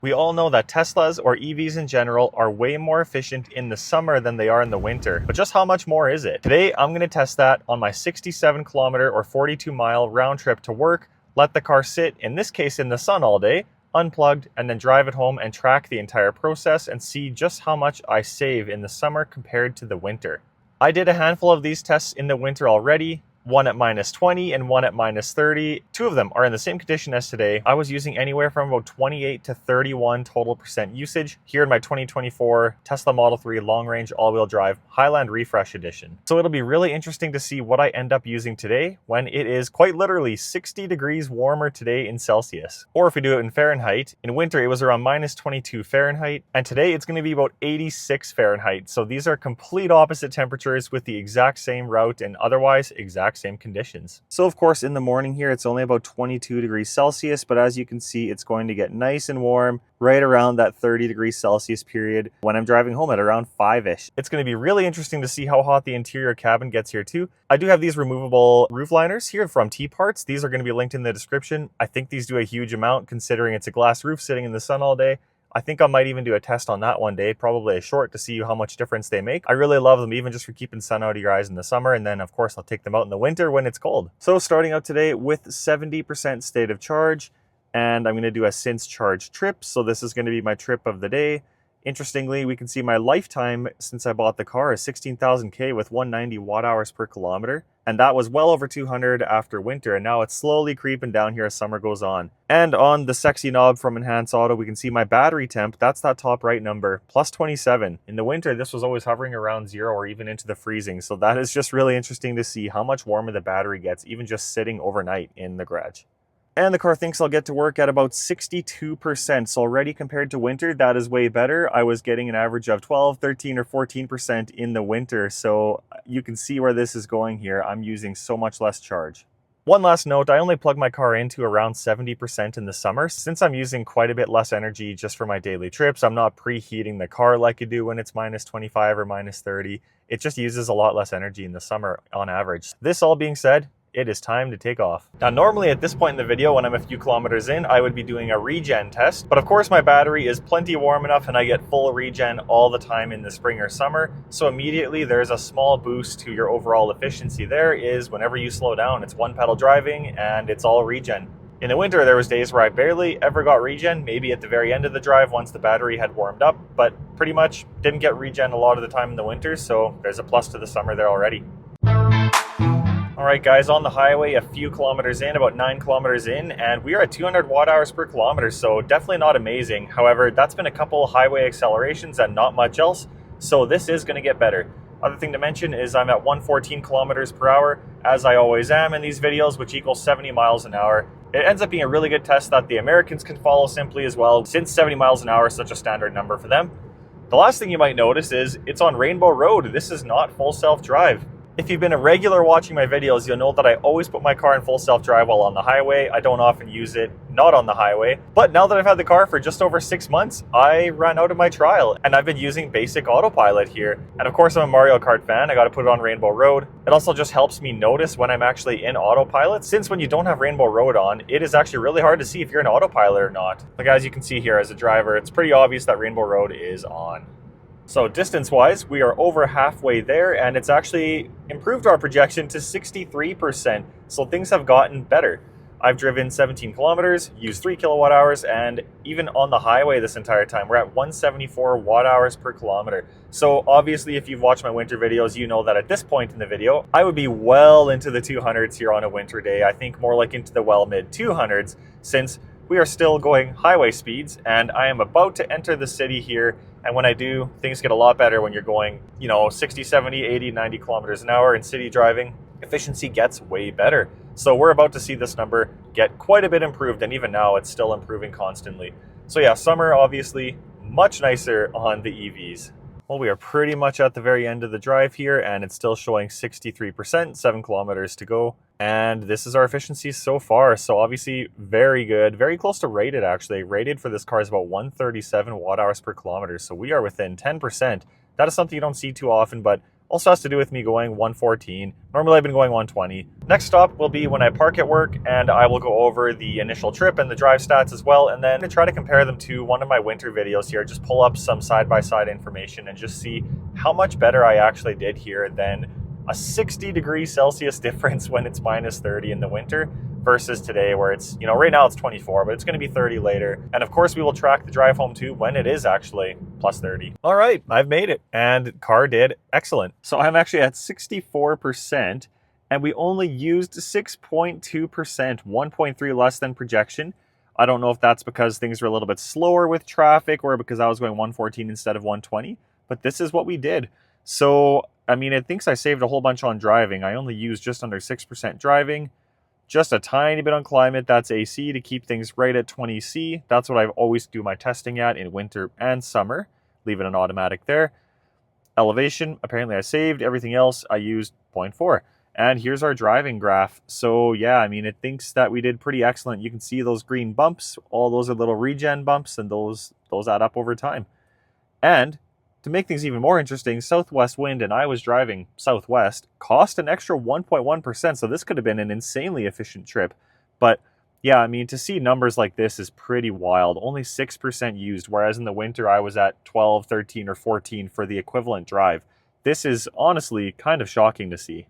We all know that Teslas or EVs in general are way more efficient in the summer than they are in the winter. But just how much more is it? Today, I'm going to test that on my 67 kilometer or 42 mile round trip to work, let the car sit, in this case in the sun all day, unplugged, and then drive it home and track the entire process and see just how much I save in the summer compared to the winter. I did a handful of these tests in the winter already. One at minus 20 and one at minus 30. Two of them are in the same condition as today. I was using anywhere from about 28 to 31 total percent usage here in my 2024 Tesla Model 3 long-range all-wheel drive Highland Refresh Edition. So it'll be really interesting to see what I end up using today when it is quite literally 60 degrees warmer today in Celsius. Or if we do it in Fahrenheit, in winter it was around minus 22 Fahrenheit, and today it's going to be about 86 Fahrenheit. So these are complete opposite temperatures with the exact same route and otherwise exact same conditions. So of course in the morning here it's only about 22 degrees Celsius, but as you can see it's going to get nice and warm right around that 30 degrees Celsius period when I'm driving home at around 5-ish. It's going to be really interesting to see how hot the interior cabin gets here too. I do have these removable roof liners here from T-Parts. These are going to be linked in the description. I think these do a huge amount considering it's a glass roof sitting in the sun all day. I think I might even do a test on that one day, probably a short, to see how much difference they make. I really love them, even just for keeping sun out of your eyes in the summer. And then of course I'll take them out in the winter when it's cold. So starting out today with 70% state of charge, and I'm going to do a since charge trip. So this is going to be my trip of the day. Interestingly, we can see my lifetime since I bought the car is 16,000 K with 190 watt hours per kilometer. And that was well over 200 after winter. And now it's slowly creeping down here as summer goes on. And on the sexy knob from Enhance Auto, we can see my battery temp. That's that top right number, plus 27. In the winter, this was always hovering around 0 or even into the freezing. So that is just really interesting to see how much warmer the battery gets, even just sitting overnight in the garage. And the car thinks I'll get to work at about 62%. So already compared to winter, that is way better. I was getting an average of 12, 13, or 14% in the winter. So you can see where this is going here. I'm using so much less charge. One last note, I only plug my car into around 70% in the summer. Since I'm using quite a bit less energy just for my daily trips, I'm not preheating the car like you do when it's minus 25 or minus 30. It just uses a lot less energy in the summer on average. This all being said, it is time to take off. Now, normally at this point in the video, when I'm a few kilometers in, I would be doing a regen test, but of course my battery is plenty warm enough and I get full regen all the time in the spring or summer. So immediately there's a small boost to your overall efficiency. There is whenever you slow down, it's one pedal driving and it's all regen. In the winter, there was days where I barely ever got regen, maybe at the very end of the drive once the battery had warmed up, but pretty much didn't get regen a lot of the time in the winter. So there's a plus to the summer there already. Alright guys, on the highway a few kilometers in, about 9 kilometers in, and we are at 200 watt hours per kilometer, so definitely not amazing. However, that's been a couple highway accelerations and not much else, so this is going to get better. Other thing to mention is I'm at 114 kilometers per hour, as I always am in these videos, which equals 70 miles an hour. It ends up being a really good test that the Americans can follow simply as well, since 70 miles an hour is such a standard number for them. The last thing you might notice is it's on Rainbow Road. This is not full self-drive. If you've been a regular watching my videos, you'll know that I always put my car in full self-drive while on the highway. I don't often use it not on the highway. But now that I've had the car for just over 6 months, I ran out of my trial and I've been using basic autopilot here. And of course I'm a Mario Kart fan. I got to put it on Rainbow Road. It also just helps me notice when I'm actually in autopilot. Since when you don't have Rainbow Road on, it is actually really hard to see if you're in autopilot or not. Like as you can see here as a driver, it's pretty obvious that Rainbow Road is on. So distance-wise, we are over halfway there, and it's actually improved our projection to 63%. So things have gotten better. I've driven 17 kilometers, used 3 kilowatt hours, and even on the highway this entire time, we're at 174 watt hours per kilometer. So obviously, if you've watched my winter videos, you know that at this point in the video, I would be well into the 200s here on a winter day. I think more like into the well mid 200s, since we are still going highway speeds, and I am about to enter the city here. And when I do, things get a lot better when you're going, 60, 70, 80, 90 kilometers an hour in city driving. Efficiency gets way better. So we're about to see this number get quite a bit improved, and even now it's still improving constantly. So yeah, summer obviously much nicer on the EVs. Well, we are pretty much at the very end of the drive here, and it's still showing 63%, 7 kilometers to go. And this is our efficiency so far. So obviously very good, very close to rated actually. Rated for this car is about 137 watt hours per kilometer. So we are within 10%. That is something you don't see too often, but Also has to do with me going 114. Normally I've been going 120. Next stop will be when I park at work, and I will go over the initial trip and the drive stats as well, and then try to compare them to one of my winter videos here. Just pull up some side-by-side information and just see how much better I actually did here than a 60°C difference when it's minus 30 in the winter versus today where it's, right now it's 24, but it's going to be 30 later. And of course we will track the drive home too when it is actually plus 30. All right, I've made it, and car did excellent. So I'm actually at 64%, and we only used 6.2%, 1.3 less than projection. I don't know if that's because things were a little bit slower with traffic or because I was going 114 instead of 120, but this is what we did. So, I mean, it thinks I saved a whole bunch on driving. I only used just under 6% driving, just a tiny bit on climate. That's AC to keep things right at 20C. That's what I always do my testing at in winter and summer. Leave it on automatic there. Elevation, apparently I saved. Everything else I used 0.4. And here's our driving graph. So yeah, I mean, it thinks that we did pretty excellent. You can see those green bumps. All those are little regen bumps, and those add up over time. And to make things even more interesting, southwest wind, and I was driving southwest, cost an extra 1.1%, so this could have been an insanely efficient trip. But yeah, I mean, to see numbers like this is pretty wild. Only 6% used, whereas in the winter I was at 12, 13, or 14 for the equivalent drive. This is honestly kind of shocking to see.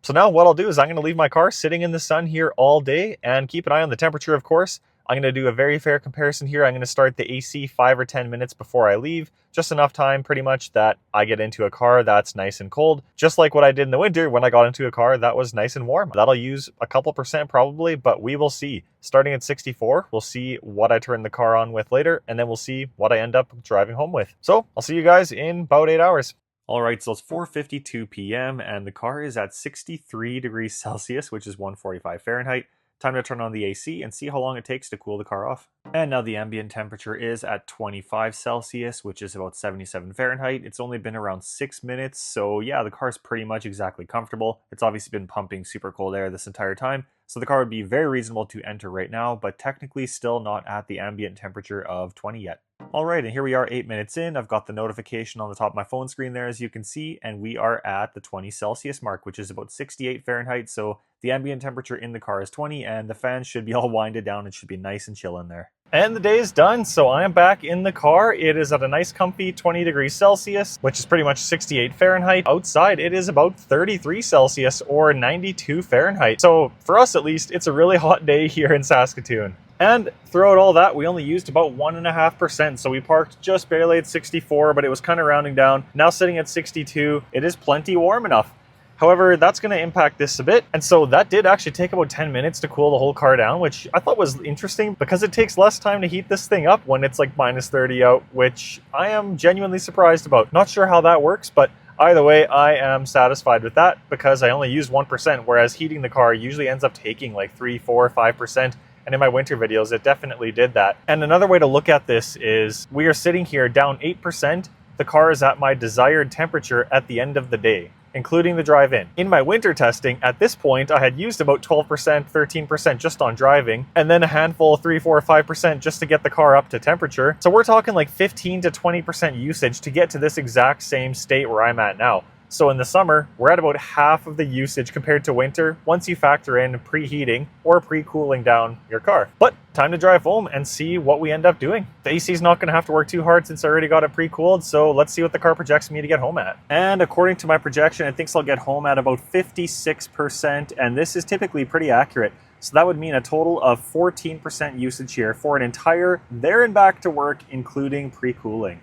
So now what I'll do is I'm going to leave my car sitting in the sun here all day and keep an eye on the temperature, of course. I'm going to do a very fair comparison here. I'm going to start the AC 5 or 10 minutes before I leave. Just enough time pretty much that I get into a car that's nice and cold. Just like what I did in the winter when I got into a car that was nice and warm. That'll use a couple percent probably, but we will see. Starting at 64, we'll see what I turn the car on with later, and then we'll see what I end up driving home with. So I'll see you guys in about 8 hours. All right, so it's 4:52 p.m. and the car is at 63°C, which is 145 Fahrenheit. Time to turn on the AC and see how long it takes to cool the car off. And now the ambient temperature is at 25 Celsius, which is about 77 Fahrenheit. It's only been around 6 minutes, so yeah, the car's pretty much exactly comfortable. It's obviously been pumping super cold air this entire time, so the car would be very reasonable to enter right now, but technically still not at the ambient temperature of 20 yet. Alright, and here we are 8 minutes in. I've got the notification on the top of my phone screen there, as you can see, and we are at the 20 Celsius mark, which is about 68 Fahrenheit, so the ambient temperature in the car is 20, and the fans should be all winded down. It should be nice and chill in there. And the day is done, so I am back in the car. It is at a nice comfy 20°C, which is pretty much 68 Fahrenheit. Outside, it is about 33 Celsius or 92 Fahrenheit. So for us at least, it's a really hot day here in Saskatoon. And throughout all that, we only used about 1.5%, so we parked just barely at 64, but it was kind of rounding down. Now sitting at 62, it is plenty warm enough. However, that's going to impact this a bit, and so that did actually take about 10 minutes to cool the whole car down, which I thought was interesting because it takes less time to heat this thing up when it's like minus 30 out, which I am genuinely surprised about. Not sure how that works, but either way, I am satisfied with that because I only used 1%, whereas heating the car usually ends up taking like 3, 4, 5%. And in my winter videos, it definitely did that. And another way to look at this is we are sitting here down 8%. The car is at my desired temperature at the end of the day, including the drive-in. In my winter testing, at this point, I had used about 12%, 13% just on driving, and then a handful, 3, 4, 5% just to get the car up to temperature. So we're talking like 15 to 20% usage to get to this exact same state where I'm at now. So in the summer, we're at about half of the usage compared to winter once you factor in preheating or pre-cooling down your car. But time to drive home and see what we end up doing. The AC is not going to have to work too hard since I already got it pre-cooled, so let's see what the car projects me to get home at. And according to my projection, it thinks I'll get home at about 56%, and this is typically pretty accurate. So that would mean a total of 14% usage here for an entire there and back to work, including pre-cooling.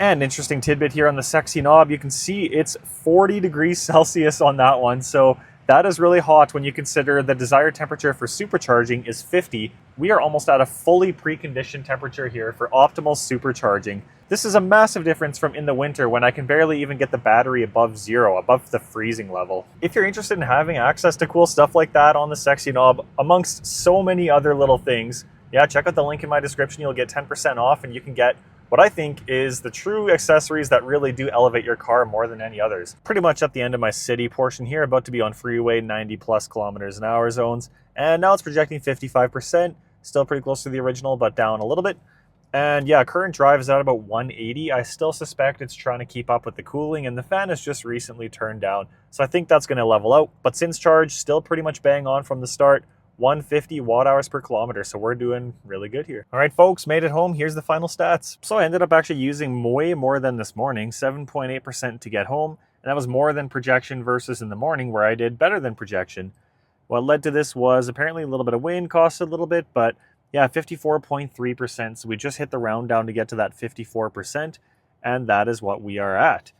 And interesting tidbit here on the sexy knob, you can see it's 40°C on that one. So that is really hot when you consider the desired temperature for supercharging is 50. We are almost at a fully preconditioned temperature here for optimal supercharging. This is a massive difference from in the winter when I can barely even get the battery above 0, above the freezing level. If you're interested in having access to cool stuff like that on the sexy knob, amongst so many other little things, yeah, check out the link in my description. You'll get 10% off and you can get what I think is the true accessories that really do elevate your car more than any others. Pretty much at the end of my city portion here, about to be on freeway 90 plus kilometers an hour zones, and now it's projecting 55%, still pretty close to the original, but down a little bit. And yeah, current drive is at about 180. I still suspect it's trying to keep up with the cooling, and the fan is just recently turned down. So I think that's going to level out. But since charge, still pretty much bang on from the start. 150 watt hours per kilometer, so we're doing really good here. All right, folks, made it home. Here's the final stats. So I ended up actually using way more than this morning, 7.8% to get home, and that was more than projection versus in the morning where I did better than projection. What led to this was apparently a little bit of wind, cost a little bit, but yeah, 54.3%. So we just hit the round down to get to that 54%, and that is what we are at.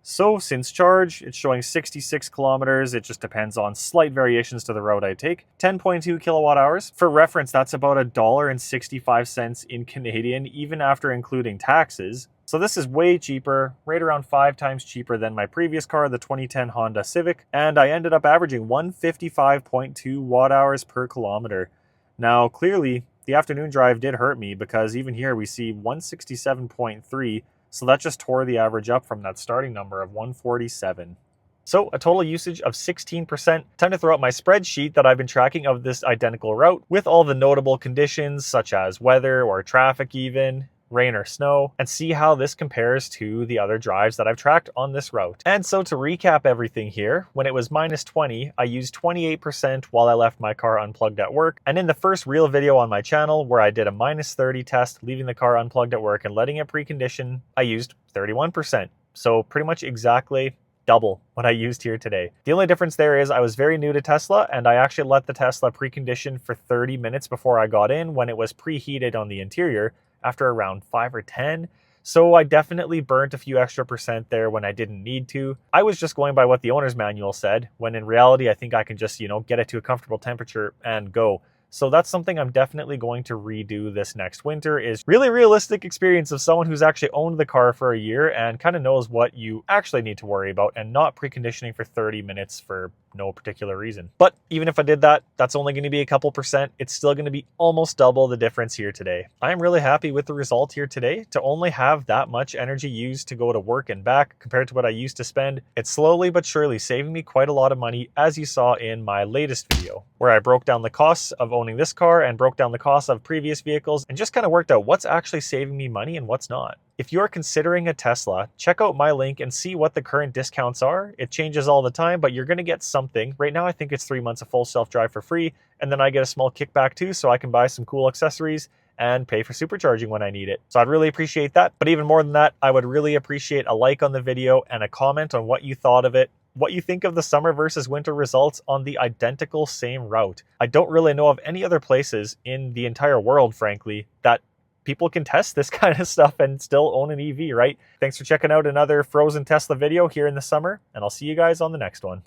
So since charge, it's showing 66 kilometers. It just depends on slight variations to the route I take. 10.2 kilowatt hours. For reference, that's about $1.65 in Canadian, even after including taxes. So this is way cheaper, right around 5 times cheaper than my previous car, the 2010 Honda Civic. And I ended up averaging 155.2 watt hours per kilometer. Now, clearly, the afternoon drive did hurt me because even here we see 167.3. So that just tore the average up from that starting number of 147. So a total usage of 16%. Time to throw out my spreadsheet that I've been tracking of this identical route with all the notable conditions such as weather or traffic even, rain or snow, and see how this compares to the other drives that I've tracked on this route. And so to recap everything here, when it was minus 20, I used 28% while I left my car unplugged at work. And in the first real video on my channel where I did a minus 30 test, leaving the car unplugged at work and letting it precondition, I used 31%. So pretty much exactly double what I used here today. The only difference there is I was very new to Tesla and I actually let the Tesla precondition for 30 minutes before I got in when it was preheated on the interior after around 5 or 10. So I definitely burnt a few extra percent there when I didn't need to. I was just going by what the owner's manual said, when in reality, I think I can just, get it to a comfortable temperature and go. So that's something I'm definitely going to redo this next winter, is really realistic experience of someone who's actually owned the car for a year and kind of knows what you actually need to worry about and not preconditioning for 30 minutes for no particular reason. But even if I did that, that's only going to be a couple percent. It's still going to be almost double the difference here today. I'm really happy with the result here today. To only have that much energy used to go to work and back compared to what I used to spend, it's slowly but surely saving me quite a lot of money, as you saw in my latest video, where I broke down the costs of owning this car and broke down the costs of previous vehicles and just kind of worked out what's actually saving me money and what's not. If you're considering a Tesla, check out my link and see what the current discounts are. It changes all the time, but you're going to get something. Right now, I think it's 3 months of full self-drive for free, and then I get a small kickback too, so I can buy some cool accessories and pay for supercharging when I need it. So I'd really appreciate that. But even more than that, I would really appreciate a like on the video and a comment on what you thought of it, what you think of the summer versus winter results on the identical same route. I don't really know of any other places in the entire world, frankly, that people can test this kind of stuff and still own an EV, right? Thanks for checking out another Frozen Tesla video here in the summer, and I'll see you guys on the next one.